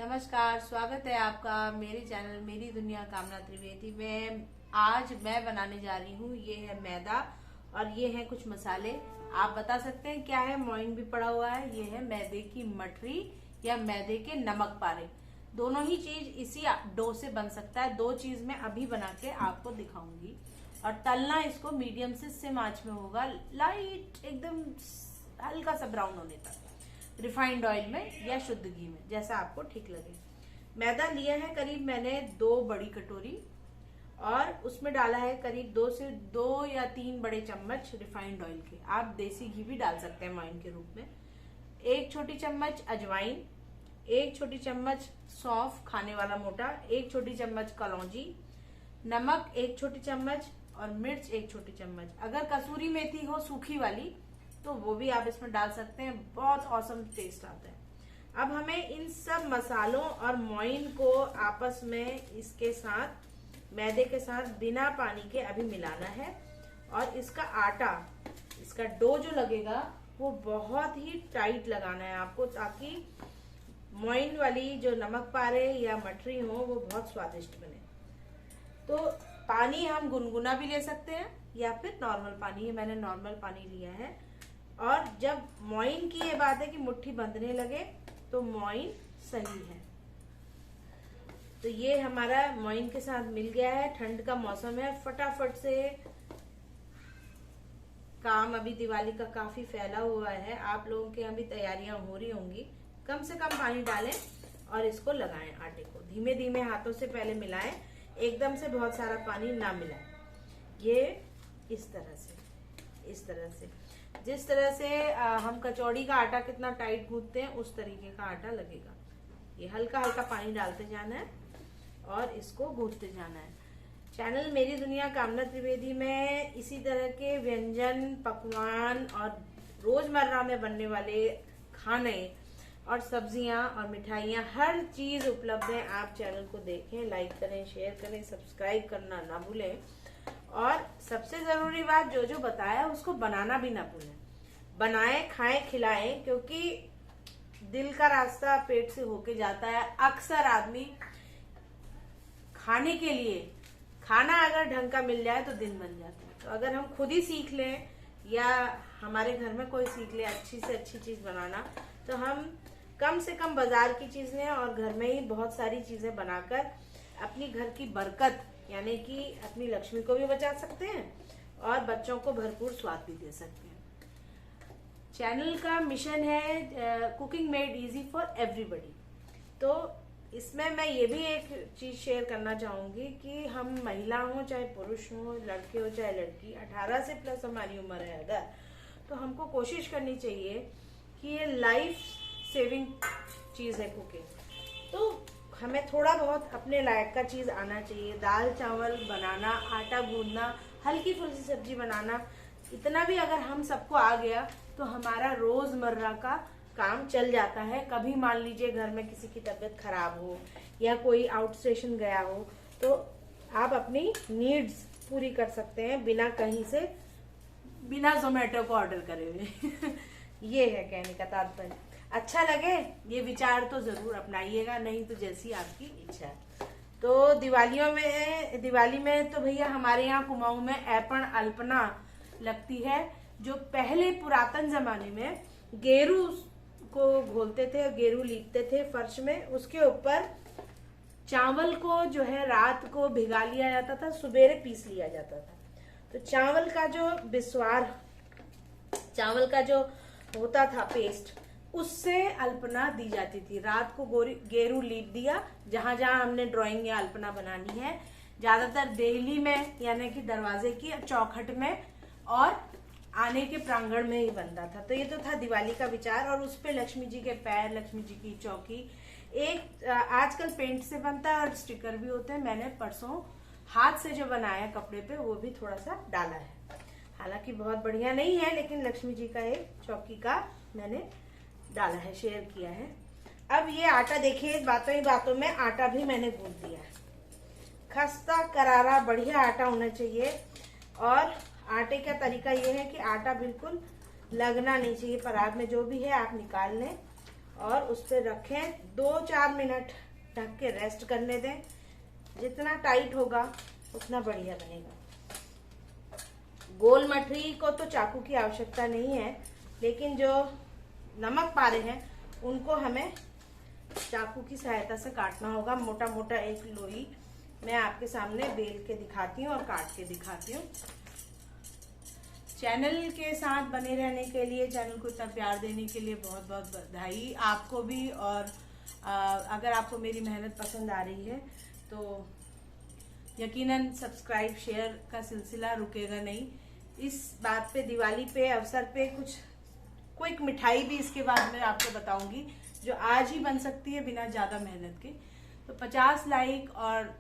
नमस्कार, स्वागत है आपका मेरे चैनल मेरी दुनिया कामना त्रिवेदी में। आज मैं बनाने जा रही हूँ, ये है मैदा और ये है कुछ मसाले। आप बता सकते हैं क्या है? मोइन भी पड़ा हुआ है। ये है मैदे की मठरी या मैदे के नमक पारे। दोनों ही चीज इसी डो से बन सकता है। दो चीज मैं अभी बना के आपको दिखाऊंगी। और तलना इसको मीडियम से सिम आंच में होगा, लाइट एकदम हल्का सा ब्राउन होने तक, रिफाइंड ऑयल में या शुद्ध घी में, जैसा आपको ठीक लगे। मैदा लिया है करीब मैंने 2 बड़ी कटोरी और उसमें डाला है करीब 2 या 3 बड़े चम्मच रिफाइंड ऑयल के। आप देसी घी भी डाल सकते हैं मोइन के रूप में। 1 छोटी चम्मच अजवाइन, 1 छोटी चम्मच सौंफ खाने वाला मोटा, 1 छोटी चम्मच कलौंजी, नमक 1 छोटी चम्मच और मिर्च 1 छोटी चम्मच। अगर कसूरी मेथी हो सूखी वाली तो वो भी आप इसमें डाल सकते हैं, बहुत औसम टेस्ट आता है। अब हमें इन सब मसालों और मोइन को आपस में इसके साथ मैदे के साथ बिना पानी के अभी मिलाना है। और इसका आटा, इसका डो जो लगेगा वो बहुत ही टाइट लगाना है आपको, ताकि मोइन वाली जो नमक पारे या मठरी हो वो बहुत स्वादिष्ट बने। तो पानी हम गुनगुना भी ले सकते हैं या फिर नॉर्मल पानी, मैंने नॉर्मल पानी लिया है। और जब मोइन की ये बात है कि मुट्ठी बंधने लगे तो मोइन सही है। तो ये हमारा मोइन के साथ मिल गया है। ठंड का मौसम है, फटाफट से काम अभी दिवाली का काफी फैला हुआ है। आप लोगों के यहाँ भी तैयारियां हो रही होंगी। कम से कम पानी डालें और इसको लगाएं। आटे को धीमे धीमे हाथों से पहले मिलाएं, एकदम से बहुत सारा पानी ना मिलाएं। ये इस तरह से जिस तरह से हम कचौड़ी का आटा कितना टाइट गूंथते हैं उस तरीके का आटा लगेगा। ये हल्का हल्का पानी डालते जाना है और इसको गूंथते जाना है। चैनल मेरी दुनिया कामना त्रिवेदी में इसी तरह के व्यंजन, पकवान और रोजमर्रा में बनने वाले खाने और सब्जियां और मिठाइयां, हर चीज उपलब्ध है। आप चैनल को देखें, लाइक करें, शेयर करें, सब्सक्राइब करना ना भूलें। और सबसे जरूरी बात, जो जो बताया उसको बनाना भी ना भूलें। बनाएं, खाएं, खिलाएं, क्योंकि दिल का रास्ता पेट से होके जाता है। अक्सर आदमी खाने के लिए, खाना अगर ढंग का मिल जाए तो दिन बन जाता है। तो अगर हम खुद ही सीख लें या हमारे घर में कोई सीख ले अच्छी से अच्छी चीज बनाना, तो हम कम से कम बाजार की चीजें और घर में ही बहुत सारी चीजें बनाकर अपनी घर की बरकत यानी कि अपनी लक्ष्मी को भी बचा सकते हैं और बच्चों को भरपूर स्वाद भी दे सकते हैं। चैनल का मिशन है cooking made easy for everybody. तो इसमें मैं ये भी एक चीज शेयर करना चाहूंगी कि हम महिला हो चाहे पुरुष हो, लड़के हो चाहे लड़की, 18 से प्लस हमारी उम्र है अगर, तो हमको कोशिश करनी चाहिए कि ये लाइफ सेविंग चीज है कुकिंग। तो हमें थोड़ा बहुत अपने लायक का चीज आना चाहिए। दाल चावल बनाना, आटा गूंदना, हल्की फुल्की सब्जी बनाना, इतना भी अगर हम सबको आ गया तो हमारा रोजमर्रा का काम चल जाता है। कभी मान लीजिए घर में किसी की तबीयत खराब हो या कोई आउट स्टेशन गया हो, तो आप अपनी नीड्स पूरी कर सकते हैं बिना कहीं से, बिना जोमेटो को ऑर्डर करे हुए। ये है कहने का तात्पर्य। अच्छा लगे ये विचार तो जरूर अपनाइएगा, नहीं तो जैसी आपकी इच्छा है। तो दिवाली में तो भैया हमारे यहाँ कुमाऊं में ऐपण अल्पना लगती है, जो पहले पुरातन जमाने में गेरू को घोलते थे, गेरू लीपते थे फर्श में, उसके ऊपर चावल को जो है रात को भिगा लिया जाता था, सुबेरे पीस लिया जाता था। तो चावल का जो बिस्वार, चावल का जो होता था पेस्ट, उससे अल्पना दी जाती थी। रात को गेरू लीप दिया, जहां जहां हमने ड्राइंग या अल्पना बनानी है, ज्यादातर देहली में यानी कि दरवाजे की चौखट में और आने के प्रांगण में ही बनता था। तो ये तो था दिवाली का विचार। और उस पे लक्ष्मी जी के पैर, लक्ष्मी जी की चौकी, एक आजकल पेंट से बनता है और स्टिकर भी होते हैं। मैंने परसों हाथ से जो बनाया कपड़े पे, वो भी थोड़ा सा डाला है। हालांकि बहुत बढ़िया नहीं है, लेकिन लक्ष्मी जी का एक चौकी का मैंने डाला है, शेयर किया है। अब ये आटा देखिए, बातों ही बातों में आटा भी मैंने गूंथ दिया है। खस्ता करारा बढ़िया आटा होना चाहिए। और आटे का तरीका ये है कि आटा बिल्कुल लगना नहीं चाहिए। परात में जो भी है आप निकाल लें और उस पर रखें, 2-4 मिनट ढक के रेस्ट करने दें। जितना टाइट होगा उतना बढ़िया बनेगा। गोल मठरी को तो चाकू की आवश्यकता नहीं है, लेकिन जो नमक पारे हैं उनको हमें चाकू की सहायता से काटना होगा। मोटा मोटा एक लोई मैं आपके सामने बेल के दिखाती हूँ और काट के दिखाती हूँ। चैनल के साथ बने रहने के लिए, चैनल को इतना प्यार देने के लिए बहुत बहुत बधाई आपको भी। और अगर आपको मेरी मेहनत पसंद आ रही है तो यकीनन सब्सक्राइब शेयर का सिलसिला रुकेगा नहीं। इस बात पे, दिवाली पे अवसर पे कुछ क्विक मिठाई भी इसके बाद में आपको बताऊंगी जो आज ही बन सकती है बिना ज़्यादा मेहनत के। तो 50 लाइक और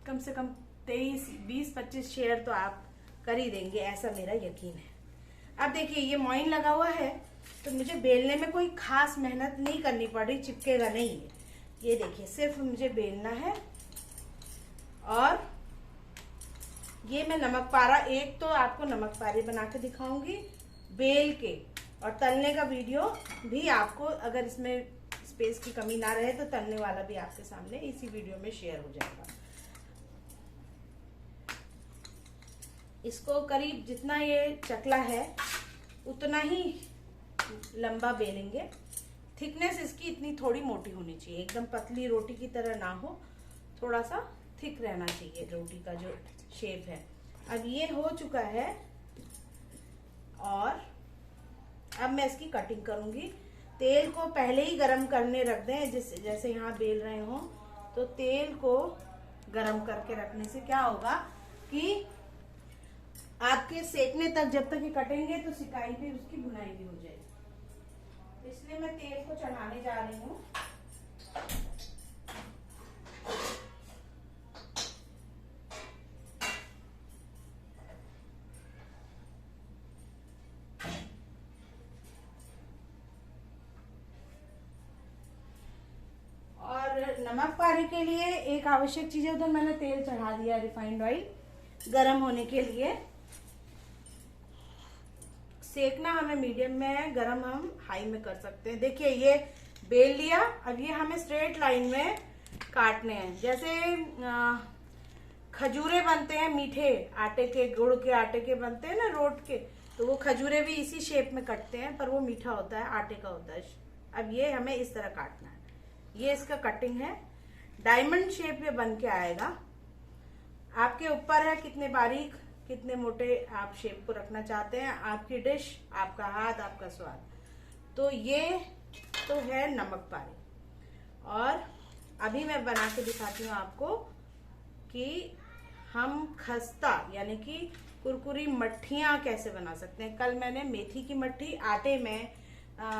कम से कम 20-25 शेयर तो आप कर ही देंगे, ऐसा मेरा यकीन है। अब देखिए ये मोइन लगा हुआ है तो मुझे बेलने में कोई खास मेहनत नहीं करनी पड़ रही, चिपकेगा नहीं है। ये देखिए सिर्फ मुझे बेलना है। और ये मैं नमक पारा, एक तो आपको नमक पारे बना के दिखाऊंगी बेल के, और तलने का वीडियो भी आपको, अगर इसमें स्पेस की कमी ना रहे तो तलने वाला भी आपके सामने इसी वीडियो में शेयर हो जाएगा। इसको करीब जितना ये चकला है उतना ही लंबा बेलेंगे। थिकनेस इसकी इतनी थोड़ी मोटी होनी चाहिए, एकदम पतली रोटी की तरह ना हो, थोड़ा सा थिक रहना चाहिए रोटी का जो शेप है। अब ये हो चुका है और अब मैं इसकी कटिंग करूंगी। तेल को पहले ही गरम करने रख दें, जैसे यहाँ बेल रहे हो तो तेल को गरम करके रखने से क्या होगा कि आपके सेकने तक जब तक ये कटेंगे तो सिकाई भी, उसकी बुनाई भी हो जाएगी। इसलिए मैं तेल को चढ़ाने जा रही हूँ। और नमक पारे के लिए एक आवश्यक चीज है, उधर मैंने तेल चढ़ा दिया, रिफाइंड ऑयल गरम होने के लिए। सेकना हमें मीडियम में है, गरम हम हाई में कर सकते हैं। देखिए ये बेल लिया, अब ये हमें स्ट्रेट लाइन में काटने हैं। जैसे खजूरे बनते हैं मीठे आटे के, गुड़ के आटे के बनते हैं ना, रोट के, तो वो खजूरे भी इसी शेप में कटते हैं, पर वो मीठा होता है, आटे का होता है। अब ये हमें इस तरह काटना है। ये इसका कटिंग है, डायमंड शेप में बन के आएगा। आपके ऊपर है कितने बारीक कितने मोटे आप शेप को रखना चाहते हैं, आपकी डिश, आपका हाथ, आपका स्वाद। तो ये तो है नमक पारे। और अभी मैं बना के दिखाती हूँ आपको कि हम खस्ता यानी कि कुरकुरी मट्ठियाँ कैसे बना सकते हैं। कल मैंने मेथी की मट्ठी आटे में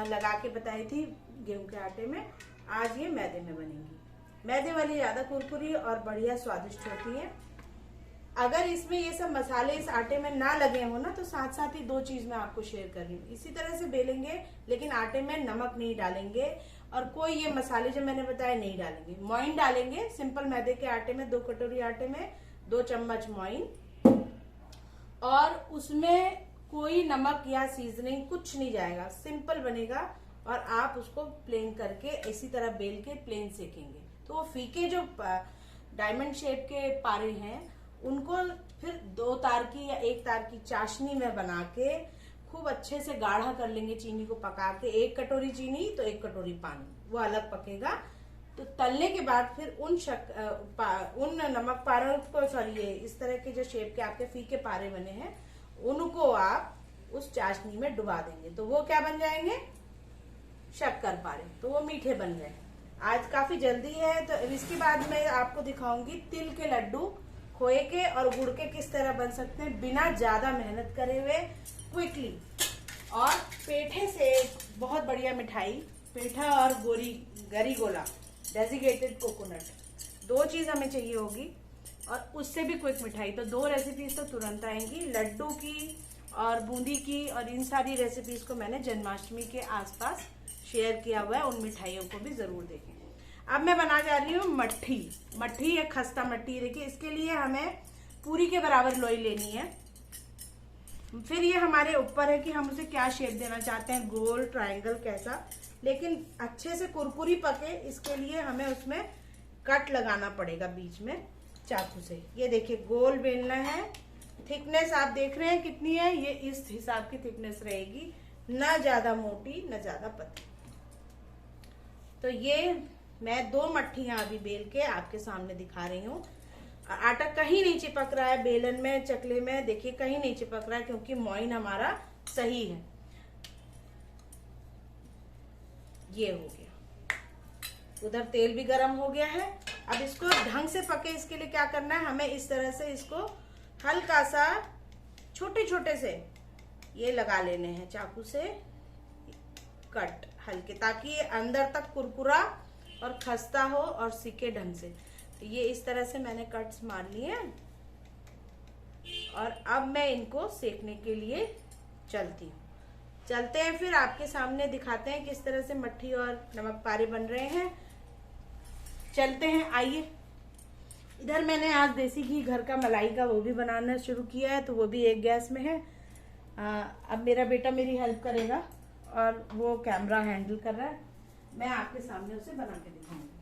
लगा के बताई थी, गेहूं के आटे में। आज ये मैदे में बनेंगी। मैदे वाली ज्यादा कुरकुरी और बढ़िया स्वादिष्ट होती है। अगर इसमें ये सब मसाले इस आटे में ना लगे हो ना, तो साथ साथ ही 2 चीज मैं आपको शेयर कर रही हूँ। इसी तरह से बेलेंगे, लेकिन आटे में नमक नहीं डालेंगे और कोई ये मसाले जो मैंने बताया नहीं डालेंगे। मोइन डालेंगे सिंपल मैदे के आटे में, 2 कटोरी आटे में 2 चम्मच मोइन, और उसमें कोई नमक या सीजनिंग कुछ नहीं जाएगा, सिंपल बनेगा। और आप उसको प्लेन करके इसी तरह बेल के प्लेन सेकेंगे तो वो फीके जो डायमंड शेप के पारे हैं उनको फिर 2 तार की या 1 तार की चाशनी में बना के खूब अच्छे से गाढ़ा कर लेंगे। चीनी को पका के 1 कटोरी चीनी तो 1 कटोरी पानी, वो अलग पकेगा। तो तलने के बाद फिर उन नमक पारों को, सॉरी ये इस तरह के जो शेप के आपके फीके पारे बने हैं उनको आप उस चाशनी में डुबा देंगे तो वो क्या बन जाएंगे, शक्कर पारे। तो वो मीठे बन गए। आज काफी जल्दी है। तो इसके बाद मैं आपको दिखाऊंगी तिल के लड्डू खोए के और गुड़ के किस तरह बन सकते हैं बिना ज्यादा मेहनत करे हुए, क्विकली। और पेठे से बहुत बढ़िया मिठाई, पेठा और गरी गोला, डेजिकेटेड कोकोनट, 2 चीज हमें चाहिए होगी। और उससे भी क्विक मिठाई, तो 2 रेसिपीज तो तुरंत आएंगी, लड्डू की और बूंदी की। और इन सारी रेसिपीज को मैंने जन्माष्टमी के आसपास शेयर किया हुआ है, उन मिठाइयों को भी जरूर देखें। अब मैं बना जा रही हूँ मट्ठी। मट्ठी या खस्ता मट्ठी। देखिए इसके लिए हमें पूरी के बराबर लोई लेनी है। फिर ये हमारे ऊपर है कि हम उसे क्या शेप देना चाहते हैं, गोल, ट्रायंगल, कैसा। लेकिन अच्छे से कुरकुरी पके इसके लिए हमें उसमें कट लगाना पड़ेगा बीच में चाकू से। ये देखिए गोल बेलना है। थिकनेस आप देख रहे हैं कितनी है, ये इस हिसाब की थिकनेस रहेगी, ना ज्यादा मोटी ना ज्यादा पतली। तो ये मैं 2 मट्ठियां अभी बेल के आपके सामने दिखा रही हूँ। आटा कहीं नहीं चिपक रहा है, बेलन में चकले में देखिए कहीं नहीं चिपक रहा है, क्योंकि मोइन हमारा सही है। ये हो गया, उधर तेल भी गर्म हो गया है। अब इसको ढंग से पके इसके लिए क्या करना है, हमें इस तरह से इसको हल्का सा छोटे छोटे से ये लगा लेने हैं चाकू से कट हल्के, ताकि ये अंदर तक कुरकुरा और खस्ता हो और सिके ढंग से। तो ये इस तरह से मैंने कट्स मार लिए और अब मैं इनको सेकने के लिए चलती हूँ। चलते हैं, फिर आपके सामने दिखाते हैं किस तरह से मट्ठी और नमक पारे बन रहे हैं। चलते हैं, आइए। इधर मैंने आज देसी घी घर का मलाई का वो भी बनाना शुरू किया है, तो वो भी एक गैस में है। अब मेरा बेटा मेरी हेल्प करेगा और वो कैमरा हैंडल कर रहा है, मैं आपके सामने उसे बना के दिखाऊंगी।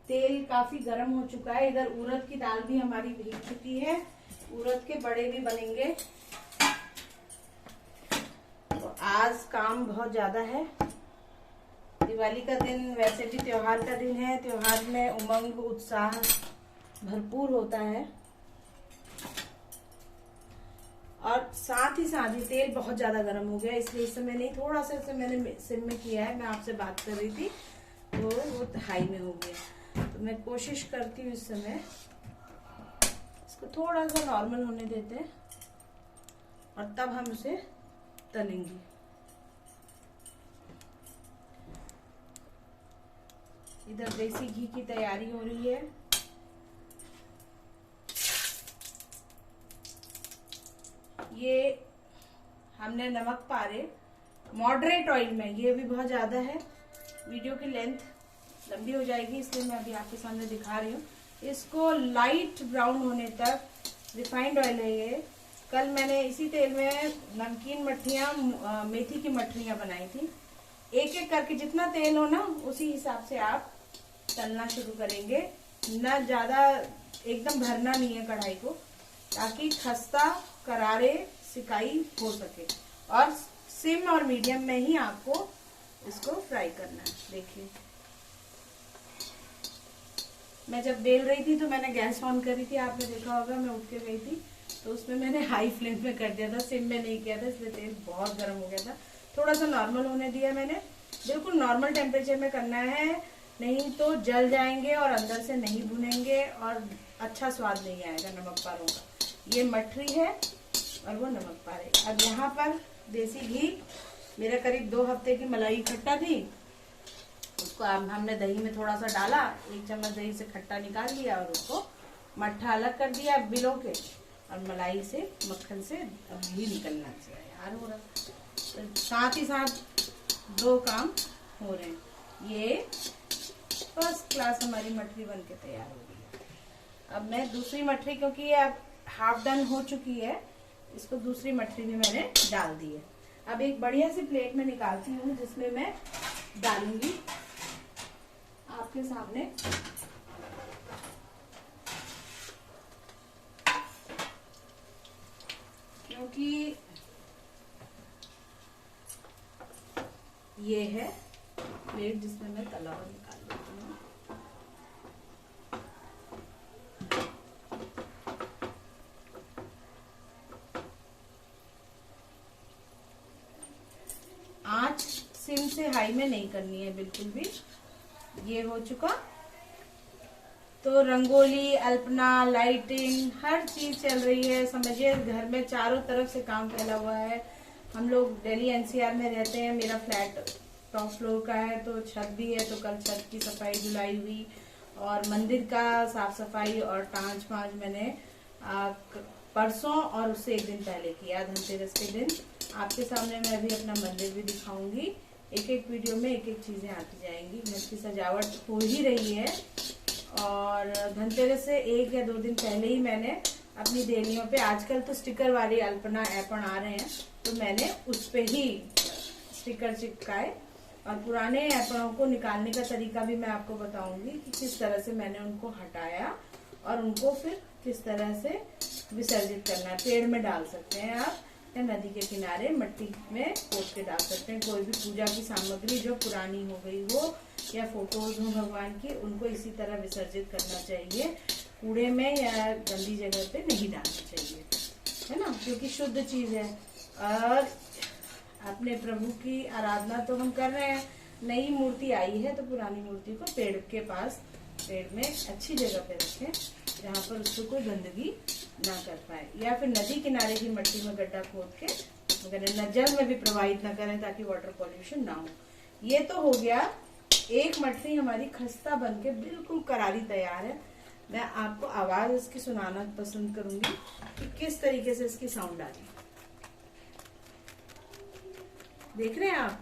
तेल काफी गर्म हो चुका है। इधर उड़द की दाल भी हमारी भीग चुकी है, उड़द के बड़े भी बनेंगे। तो आज काम बहुत ज्यादा है। दिवाली का दिन वैसे भी त्योहार का दिन है, त्योहार में उमंग उत्साह भरपूर होता है। और साथ ही तेल बहुत ज्यादा गर्म हो गया, इसलिए इस समय नहीं, थोड़ा सा इसे मैंने सिम में किया है। मैं आपसे बात कर रही थी तो वो हाई में हो गया। तो मैं कोशिश करती हूँ इस समय इसको थोड़ा सा नॉर्मल होने देते हैं और तब हम उसे तलेंगे। इधर देसी घी की तैयारी हो रही है। ये हमने नमक पारे मॉडरेट ऑयल में, ये भी बहुत ज्यादा है, वीडियो की लेंथ लंबी हो जाएगी, इसलिए मैं अभी आपके सामने दिखा रही हूँ। इसको लाइट ब्राउन होने तक, रिफाइंड ऑयल है ये। कल मैंने इसी तेल में नमकीन मट्ठियाँ, मेथी की मट्ठियाँ बनाई थी। एक एक करके जितना तेल हो ना उसी हिसाब से आप तलना शुरू करेंगे, ना ज्यादा एकदम भरना नहीं है कढ़ाई को, ताकि खस्ता करारे सिकाई हो सके। और सिम और मीडियम में ही आपको इसको फ्राई करना है। देखिए मैं जब बेल रही थी तो मैंने गैस ऑन करी थी, आपने देखा होगा, मैं उठ के गई थी तो उसमें मैंने हाई फ्लेम में कर दिया था, सिम में नहीं किया था, इसलिए तेल बहुत गर्म हो गया था। थोड़ा सा नॉर्मल होने दिया मैंने, बिल्कुल नॉर्मल टेम्परेचर में करना है, नहीं तो जल जाएंगे और अंदर से नहीं भुनेंगे और अच्छा स्वाद नहीं आएगा नमक पारों का। ये मठरी है और वो नमक पारे। अब यहाँ पर देसी घी, मेरा करीब 2 हफ्ते की मलाई इकट्ठा थी, उसको हमने दही में थोड़ा सा डाला, 1 चम्मच दही से खट्टा निकाल लिया और उसको मट्ठा अलग कर दिया बिलो के, और मलाई से, मक्खन से अब घी निकलना तैयार हो रहा। तो साथ ही साथ 2 काम हो रहे हैं। ये फर्स्ट क्लास हमारी मठरी बन के तैयार हो गई है। अब मैं दूसरी मठरी, क्योंकि ये अब हाफ डन हो चुकी है, इसको दूसरी मठरी में मैंने डाल दी है। अब एक बढ़िया सी प्लेट में निकालती हूँ जिसमें मैं डालूंगी आपके सामने। क्योंकि ये है प्लेट जिसमें मैं तला हुआ निकाल लेती हूँ। आंच सिम से हाई में नहीं करनी है बिल्कुल भी। ये हो चुका, तो रंगोली, अल्पना, लाइटिंग, हर चीज चल रही है। समझिए घर में चारों तरफ से काम फैला हुआ है। हम लोग दिल्ली एनसीआर में रहते हैं, मेरा फ्लैट टॉप फ्लोर का है, तो छत भी है, तो कल छत की सफाई धुलाई हुई और मंदिर का साफ सफाई और टांच पांच मैंने परसों और उससे 1 दिन पहले किया, धनतेरस के दिन। आपके सामने मैं अभी अपना मंदिर भी दिखाऊंगी। एक एक वीडियो में एक एक चीजें आती जाएंगी। घर की सजावट हो ही रही है और धनतेरस से 1 या 2 दिन पहले ही मैंने अपनी देलियों पे। आजकल तो स्टिकर वाले अल्पना ऐपन आ रहे हैं, तो मैंने उस पे ही स्टिकर चिपकाए। और पुराने ऐपणों को निकालने का तरीका भी मैं आपको बताऊंगी कि किस तरह से मैंने उनको हटाया और उनको फिर किस तरह से विसर्जित करना है। पेड़ में डाल सकते हैं आप, या नदी के किनारे मट्टी में खोद के डाल सकते हैं। कोई भी पूजा की सामग्री जो पुरानी हो गई हो या फोटोज हो भगवान की, उनको इसी तरह विसर्जित करना चाहिए। कूड़े में या गंदी जगह पे नहीं डालना चाहिए, है ना, क्योंकि शुद्ध चीज है। और अपने प्रभु की आराधना तो हम कर रहे हैं। नई मूर्ति आई है तो पुरानी मूर्ति को पेड़ के पास, पेड़ में अच्छी जगह पे रखें जहाँ पर उसको कोई गंदगी ना कर पाए, या फिर नदी किनारे की मट्टी में गड्ढा खोद के जल में भी प्रवाहित ना करें ताकि वाटर पॉल्यूशन ना हो। ये तो हो गया, एक मटकी हमारी खस्ता बनके बिल्कुल करारी तैयार है। मैं आपको आवाज इसकी सुनाना पसंद करूंगी कि किस तरीके से इसकी साउंड आ रही है। देख रहे हैं आप,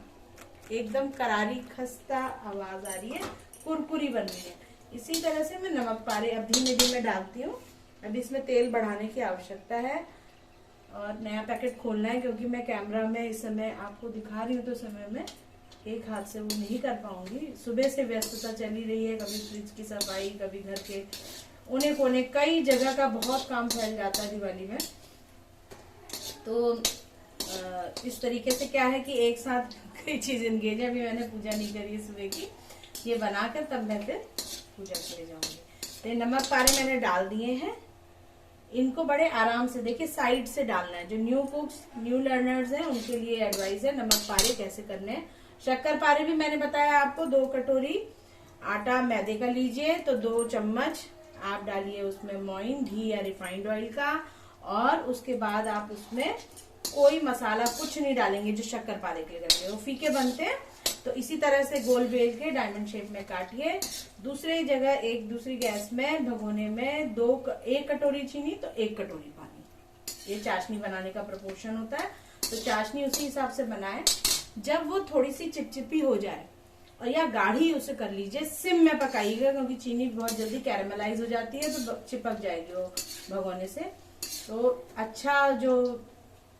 एकदम करारी खस्ता आवाज आ रही है, कुरकुरी बन रही है। इसी तरह से मैं नमक पारे अब धीमे धीमे डालती हूँ। अब इसमें तेल बढ़ाने की आवश्यकता है और नया पैकेट खोलना है, क्योंकि मैं कैमरा में इस समय आपको दिखा रही हूँ तो समय में एक हाथ से वो नहीं कर पाऊंगी। सुबह से व्यस्तता चली रही है, कभी फ्रिज की सफाई, कभी घर के कोने कोने, कई जगह का बहुत काम फैल जाता है दिवाली में। तो इस तरीके से क्या है कि एक साथ कई चीज एंगेज है। अभी मैंने पूजा नहीं करी है सुबह की, ये बनाकर तब मैं फिर पूजा के लिए जाऊंगी। तो नमक पारे मैंने डाल दिए हैं। इनको बड़े आराम से, देखिए साइड से डालना है। जो न्यू कुक्स, न्यू लर्नर्स हैं, उनके लिए एडवाइस है नमक पारे कैसे करने हैं। शक्कर पारे भी मैंने बताया आपको। 2 कटोरी आटा मैदे का लीजिए तो 2 चम्मच आप डालिए उसमें मोइन, घी या रिफाइंड ऑयल का। और उसके बाद आप उसमें कोई मसाला कुछ नहीं डालेंगे जो शक्कर पारे के लिए करेंगे, वो फीके बनते हैं। तो इसी तरह से गोल बेल के डायमंड शेप में काटिए। दूसरी जगह एक दूसरी गैस में भगोने में 1 कटोरी चीनी तो 1 कटोरी पानी। ये चाशनी बनाने का प्रोपोर्शन होता है, तो चाशनी उसी हिसाब से बनाए। जब वो थोड़ी सी चिपचिपी हो जाए और या गाढ़ी उसे कर लीजिए, सिम में पकाइएगा, क्योंकि चीनी बहुत जल्दी कैरेमलाइज हो जाती है तो चिपक जाएगी वो भगोने से। तो अच्छा जो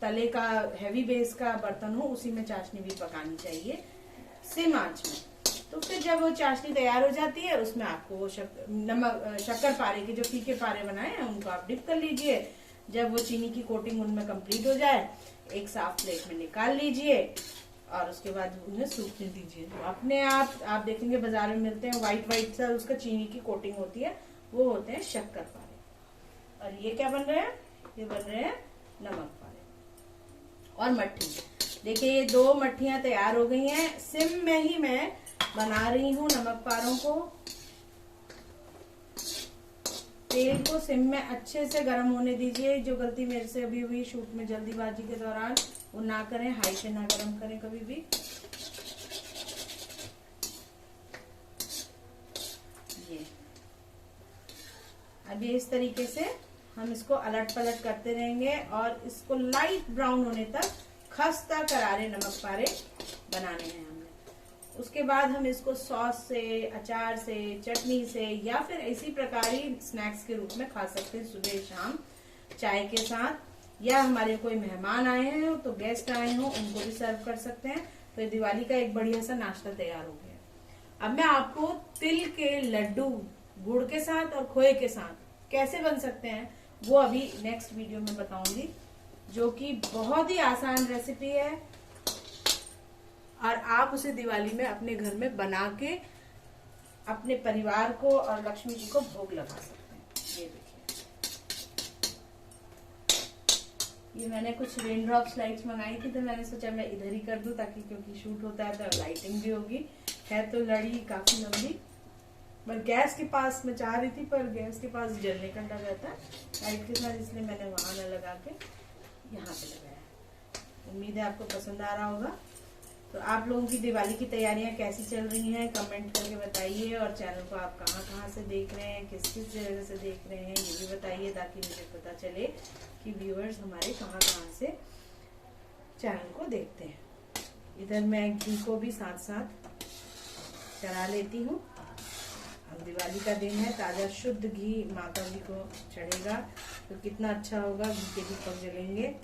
तले का हैवी बेस का बर्तन हो उसी में चाशनी भी पकानी चाहिए, सिम आंच में। तो फिर जब वो चाशनी तैयार हो जाती है, उसमें आपको शक्कर पारे के जो फीके पारे बनाए हैं उनको आप डिप कर लीजिए। जब वो चीनी की कोटिंग उनमें कंप्लीट हो जाए, एक साफ प्लेट में निकाल लीजिए और उसके बाद उन्हें सूखने दीजिए। तो अपने आप देखेंगे बाजार में मिलते हैं व्हाइट व्हाइट सा, उसका चीनी की कोटिंग होती है, वो होते हैं शक्कर पारे। और ये क्या बन रहे हैं? ये बन रहे हैं नमक पारे। और मट्ठी, देखिए ये 2 मट्ठियां तैयार हो गई हैं। सिम में ही मैं बना रही हूँ नमक पारों को। तेल को सिम में अच्छे से गर्म होने दीजिए। जो गलती मेरे से अभी हुई शूट में जल्दीबाजी के दौरान, वो ना करें, हाई पे ना गर्म करें कभी भी। ये अब ये इस तरीके से हम इसको अलट पलट करते रहेंगे और इसको लाइट ब्राउन होने तक खस्ता करारे नमक पारे बनाने हैं हमने। उसके बाद हम इसको सॉस से, अचार से, चटनी से या फिर इसी प्रकार ही स्नैक्स के रूप में खा सकते हैं, सुबह शाम चाय के साथ। या हमारे कोई मेहमान आए हैं तो गेस्ट आए हो, उनको भी सर्व कर सकते हैं। तो दिवाली का एक बढ़िया सा नाश्ता तैयार हो गया। अब मैं आपको तिल के लड्डू गुड़ के साथ और खोए के साथ कैसे बन सकते हैं वो अभी नेक्स्ट वीडियो में बताऊंगी, जो कि बहुत ही आसान रेसिपी है और आप उसे दिवाली में अपने घर में बना के अपने परिवार को और लक्ष्मी जी को भोग लगा सकते हैं। ये देखिए, ये मैंने कुछ रेन ड्रॉप स्लाइड्स मंगाई थी, तो मैंने सोचा मैं इधर ही कर दूं, ताकि क्योंकि शूट होता है तो लाइटिंग भी होगी। है तो लड़ी काफी लंबी, पर गैस के पास मैं चाह रही थी, पर गैस के पास जलने का डर रहता है लाइट के साथ, इसलिए मैंने वहां न लगा के यहाँ पे लगाया। उम्मीद है आपको पसंद आ रहा होगा। तो आप लोगों की दिवाली की तैयारियां कैसी चल रही हैं कमेंट करके बताइए, और चैनल को आप कहाँ से देख रहे हैं, किस किस जगह से देख रहे हैं ये भी बताइए, ताकि मुझे पता चले कि व्यूअर्स हमारे कहाँ से चैनल को देखते हैं। इधर मैं घी को भी साथ साथ चढ़ा लेती हूँ। अब दिवाली का दिन है, ताजा शुद्ध घी माता जी को चढ़ेगा। तो कितना अच्छा होगा, घी के दीपक जलेंगे।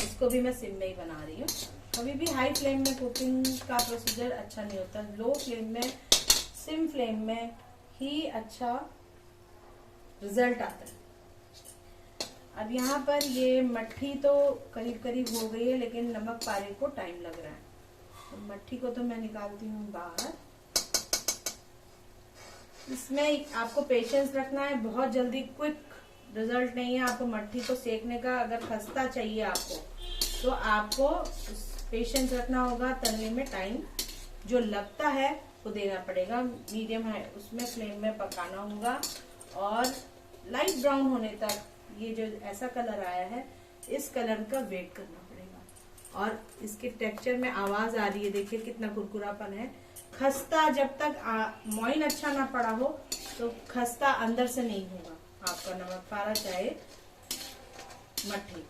इसको भी मैं सिम में ही बना रही हूँ। कभी भी हाई फ्लेम में कुकिंग का प्रोसीजर अच्छा नहीं होता, लो फ्लेम में, सिम फ्लेम में ही अच्छा रिजल्ट आता है। अब यहाँ पर ये मट्ठी तो करीब करीब हो गई है, लेकिन नमक पारे को टाइम लग रहा है, तो मट्ठी को तो मैं निकालती हूँ बाहर। इसमें आपको पेशेंस रखना है, बहुत जल्दी क्विक रिजल्ट नहीं है। आपको मट्ठी को सेकने का अगर खस्ता चाहिए आपको, तो आपको पेशेंस रखना होगा, तलने में टाइम जो लगता है वो देना पड़ेगा। मीडियम है उसमें फ्लेम में पकाना होगा और लाइट ब्राउन होने तक, ये जो ऐसा कलर आया है इस कलर का वेट करना पड़ेगा। और इसके टेक्सचर में आवाज आ रही है, देखिए कितना कुरकुरापन है। खस्ता जब तक मोइन अच्छा ना पड़ा हो तो खस्ता अंदर से नहीं होगा आपका नमक पारा चाहे मट्ठी।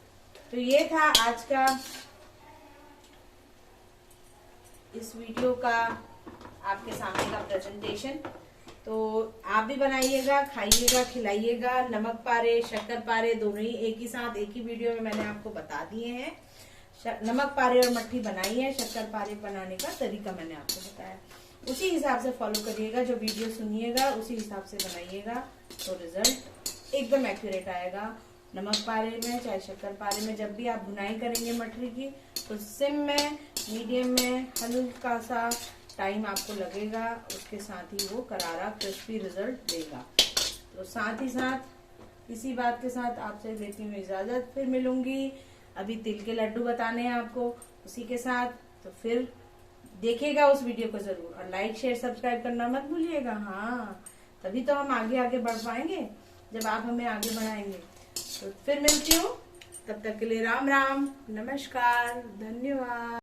तो ये था आज का इस वीडियो का आपके सामने का प्रेजेंटेशन। तो आप भी बनाइएगा, खाइएगा, खिलाइएगा। नमक पारे, शक्कर पारे दोनों ही एक ही साथ एक ही वीडियो में मैंने आपको बता दिए हैं। नमक पारे और मट्ठी बनाई है, शक्कर पारे बनाने का तरीका मैंने आपको बताया। उसी हिसाब से फॉलो करिएगा, जो वीडियो सुनिएगा उसी हिसाब से बनाइएगा, तो रिजल्ट एकदम एक्यूरेट आएगा। नमक पारे में चाहे शक्कर पारे में जब भी आप भुनाई करेंगे मटरी की, तो सिम में, मीडियम में हल्का सा टाइम आपको लगेगा, उसके साथ ही वो करारा क्रिस्पी रिजल्ट देगा। तो साथ ही साथ इसी बात के साथ आपसे लेती हूँ इजाजत, फिर मिलूंगी। अभी तिल के लड्डू बताने हैं आपको उसी के साथ, तो फिर देखिएगा उस वीडियो को जरूर, और लाइक शेयर सब्सक्राइब करना मत भूलिएगा। हाँ, तभी तो हम आगे आगे बढ़ पाएंगे जब आप हमें आगे बढ़ाएंगे। तो फिर मिलती हूँ, तब तक के लिए राम राम, नमस्कार, धन्यवाद।